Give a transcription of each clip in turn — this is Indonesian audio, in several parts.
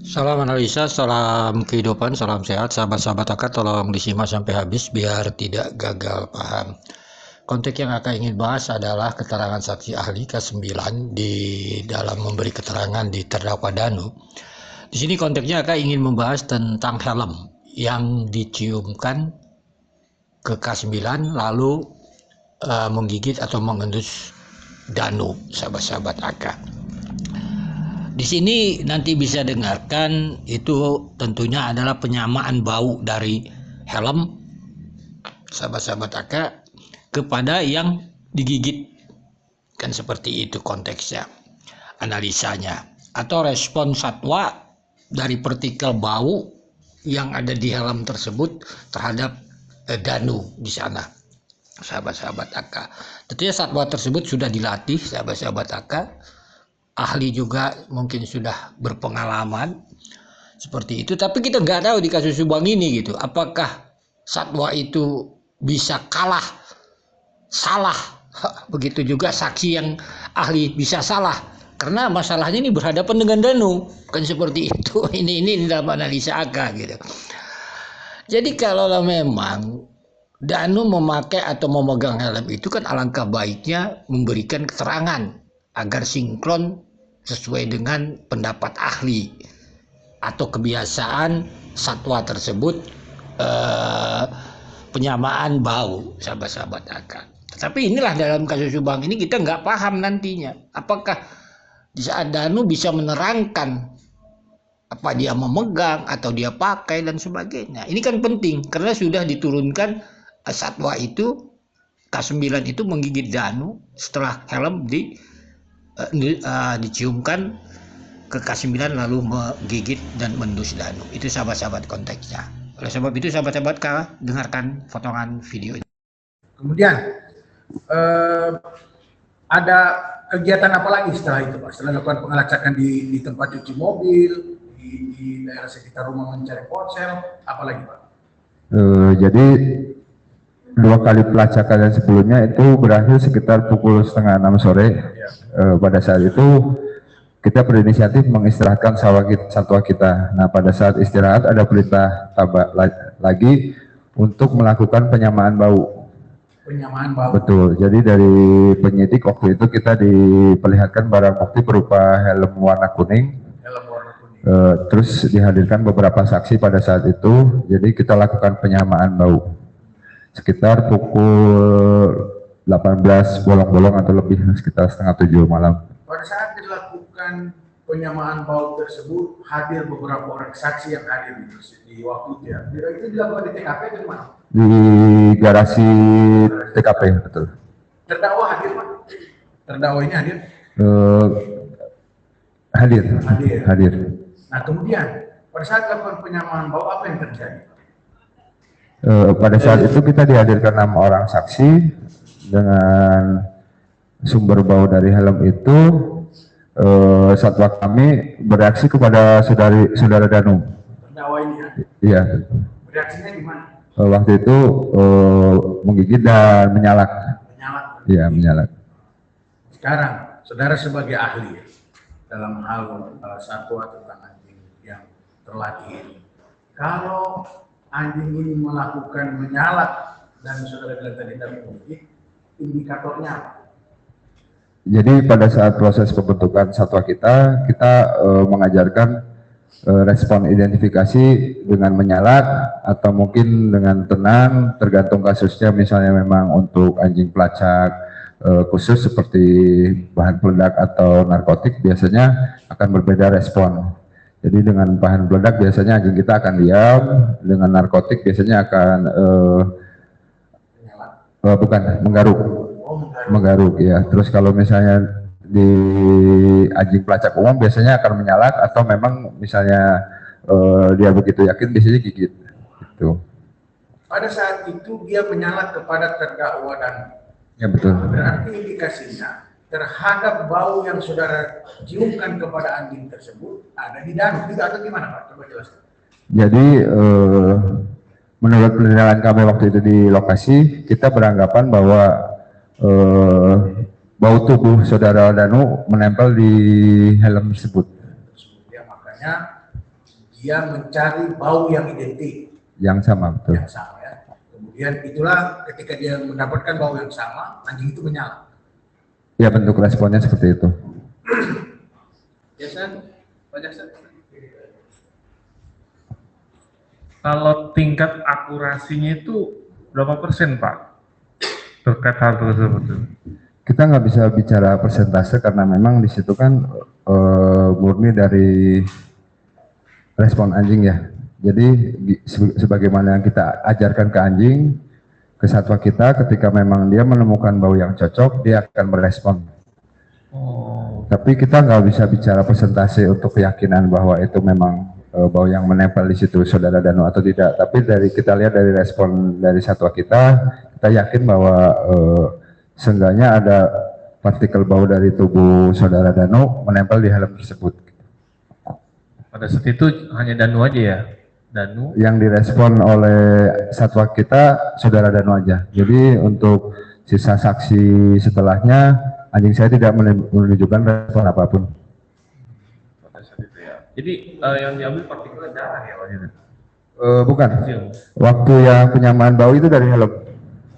Salam analisa, salam kehidupan, salam sehat. Sahabat-sahabat Aka tolong disimak sampai habis biar tidak gagal paham. Konteks yang Aka ingin bahas adalah keterangan saksi ahli K9 di dalam memberi keterangan di terdakwa Danu. Di sini konteksnya Aka ingin membahas tentang helm yang diciumkan ke K9 lalu menggigit atau mengendus Danu, sahabat-sahabat Aka. Di sini nanti bisa dengarkan itu tentunya adalah penyamaan bau dari helm sahabat-sahabat Aka kepada yang digigit, kan seperti itu konteksnya, analisanya, atau respon satwa dari partikel bau yang ada di helm tersebut terhadap Danu di sana, sahabat-sahabat Aka. Tentunya satwa tersebut sudah dilatih, sahabat-sahabat Aka. Ahli juga mungkin sudah berpengalaman seperti itu, tapi kita nggak tahu di kasus Subang ini gitu, apakah satwa itu bisa kalah salah. Begitu juga saksi yang ahli bisa salah karena masalahnya ini berhadapan dengan Danu, kan seperti itu. Ini dalam analisa Aka gitu. Jadi kalau memang Danu memakai atau memegang helm itu kan alangkah baiknya memberikan keterangan agar sinkron sesuai dengan pendapat ahli atau kebiasaan satwa tersebut, penyamaan bau, sahabat-sahabat akan. Tapi inilah dalam kasus Subang ini kita nggak paham nantinya apakah di saat Danu bisa menerangkan apa dia memegang atau dia pakai dan sebagainya. Ini kan penting karena sudah diturunkan satwa itu, K9 itu menggigit Danu setelah helm diciumkan ke K9 lalu menggigit dan mendus Danu. Itu sahabat-sahabat konteksnya. Oleh sebab itu sahabat-sahabat dengarkan potongan video ini. Kemudian ada kegiatan apa lagi setelah itu, Pak? Setelah melakukan pengelacakan di tempat cuci mobil, di daerah sekitar rumah mencari ponsel, apa lagi, Pak? Jadi 2 kali pelacakan yang sebelumnya itu berakhir sekitar pukul 5:30 sore. Ya. Pada saat itu kita berinisiatif mengistirahatkan satwa kita. Nah, pada saat istirahat ada perintah lagi untuk melakukan penyamaan bau. Penyamaan bau. Betul. Jadi dari penyidik waktu itu kita diperlihatkan barang bukti berupa helm warna kuning. Helm warna kuning. Terus dihadirkan beberapa saksi pada saat itu. Jadi kita lakukan penyamaan bau. Sekitar pukul 18 bolong-bolong atau lebih, sekitar 6:30 malam. Pada saat dilakukan penyamaan bau tersebut, hadir beberapa orang saksi yang hadir di waktu itu ya. Itu dilakukan di TKP atau di mana? Di garasi TKP, betul. Terdakwa hadir, Pak? Terdakwa ini hadir? Hadir. Nah, kemudian pada saat dilakukan penyamaan bau, apa yang terjadi? Pada saat itu kita dihadirkan 6 orang saksi dengan sumber bau dari helm itu. Satwa kami bereaksi kepada saudara Danu. Terdakwa ini ya? Iya. Bereaksinya gimana? Waktu itu menggigit dan menyalak. Menyalak? Iya, menyalak. Sekarang, saudara sebagai ahli dalam hal satwa tentang anjing yang terlatih ini, kalau anjing ini melakukan menyalak dan saudara bilang tadi tidak menggigit, indikatornya apa? Jadi pada saat proses pembentukan satwa kita mengajarkan respon identifikasi dengan menyalak atau mungkin dengan tenang, tergantung kasusnya. Misalnya memang untuk anjing pelacak khusus seperti bahan peledak atau narkotik biasanya akan berbeda respon. Jadi dengan bahan peledak biasanya anjing kita akan diam, dengan narkotik biasanya akan menggaruk ya. Terus kalau misalnya di anjing pelacak umum biasanya akan menyalak atau memang misalnya dia begitu yakin biasanya gigit gitu. Pada saat itu dia menyalak kepada terdakwa dan ya betul. Berarti indikasinya terhadap bau yang saudara ciumkan kepada anjing tersebut ada di Danu, tidak atau gimana, Pak? Coba jelaskan. Jadi menurut penilaian kami waktu itu di lokasi, kita beranggapan bahwa bau tubuh saudara Danu menempel di helm tersebut. Ya, makanya dia mencari bau yang identik, Yang sama, betul. yang sama ya. Kemudian itulah ketika dia mendapatkan bau yang sama, anjing itu menyala. Ya, bentuk responnya seperti itu. Kalau tingkat akurasinya itu berapa persen, Pak? Terkait hal tersebut. Kita nggak bisa bicara persentase karena memang di situ kan murni dari respon anjing ya. Jadi sebagaimana yang kita ajarkan ke anjing, ke satwa kita, ketika memang dia menemukan bau yang cocok, dia akan merespon. Oh. Tapi kita nggak bisa bicara persentase untuk keyakinan bahwa itu memang bau yang menempel di situ saudara Danu atau tidak. Tapi kita lihat dari respon dari satwa kita yakin bahwa seenggaknya ada partikel bau dari tubuh saudara Danu menempel di helm tersebut. Pada saat itu hanya Danu aja ya? Danu? Yang direspon oleh satwa kita saudara Danu aja. Jadi untuk sisa saksi setelahnya, anjing saya tidak menunjukkan respon apapun. Pada saat itu ya. Jadi yang diambil partikel darah ya waktu itu? Bukan. Kecil. Waktu yang penyamaan bau itu dari helm.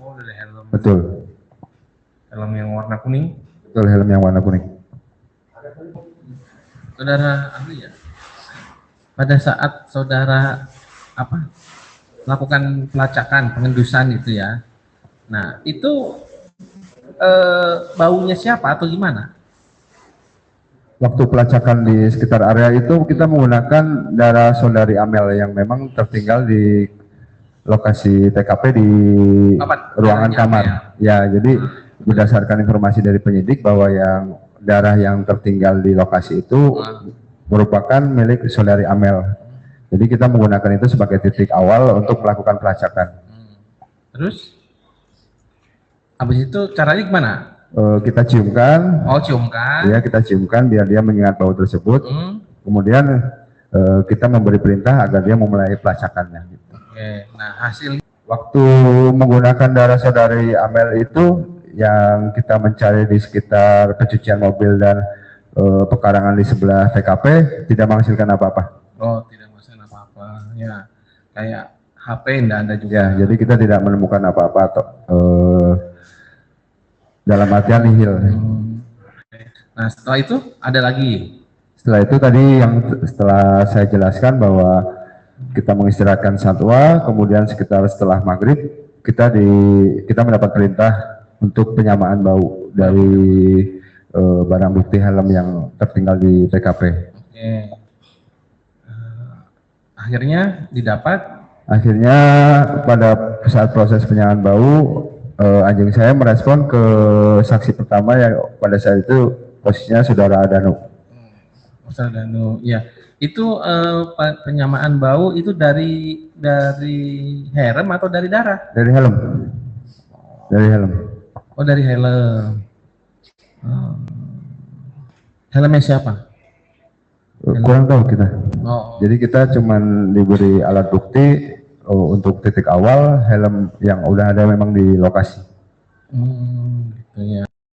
Oh, dari helm. Betul. Helm yang warna kuning? Betul, helm yang warna kuning. Saudara ahli ya, pada saat saudara melakukan pelacakan pengendusan itu ya, nah itu baunya siapa atau gimana? Waktu pelacakan di sekitar area itu kita menggunakan darah saudari Amel yang memang tertinggal di lokasi TKP di ruangan kamar. Ya, jadi berdasarkan informasi dari penyidik bahwa yang darah yang tertinggal di lokasi itu merupakan milik saudari Amel. Jadi kita menggunakan itu sebagai titik awal untuk melakukan pelacakan. Terus habis itu caranya gimana? Kita ciumkan. Oh, ciumkan. Ya, kita ciumkan biar dia mengingat bau tersebut. Kemudian kita memberi perintah agar dia memulai pelacakannya. Gitu. Oke. Nah, hasil waktu menggunakan darah saudari Amel itu yang kita mencari di sekitar pencucian mobil dan pekarangan di sebelah TKP tidak menghasilkan apa-apa. Oh, tidak menghasilkan apa-apa. Ya, kayak HP enggak ada juga. Ya, jadi kita tidak menemukan apa-apa atau dalam artian nihil. Nah, setelah itu ada lagi. Setelah itu tadi yang setelah saya jelaskan bahwa kita mengistirahatkan satwa, kemudian setelah maghrib kita mendapat perintah untuk penyamaan bau dari barang bukti helm yang tertinggal di TKP. Oke. Akhirnya didapat. Akhirnya pada saat proses penyamaan bau, anjing saya merespon ke saksi pertama yang pada saat itu posisinya saudara Danu. Saudara Danu, ya. Itu penyamaan bau itu dari helm atau dari darah? Dari helm. Dari helm. Oh, dari helm. Helmnya siapa? Kurang tahu kita. Oh. Jadi kita cuman diberi alat bukti untuk titik awal helm yang udah ada memang di lokasi. Gitu ya.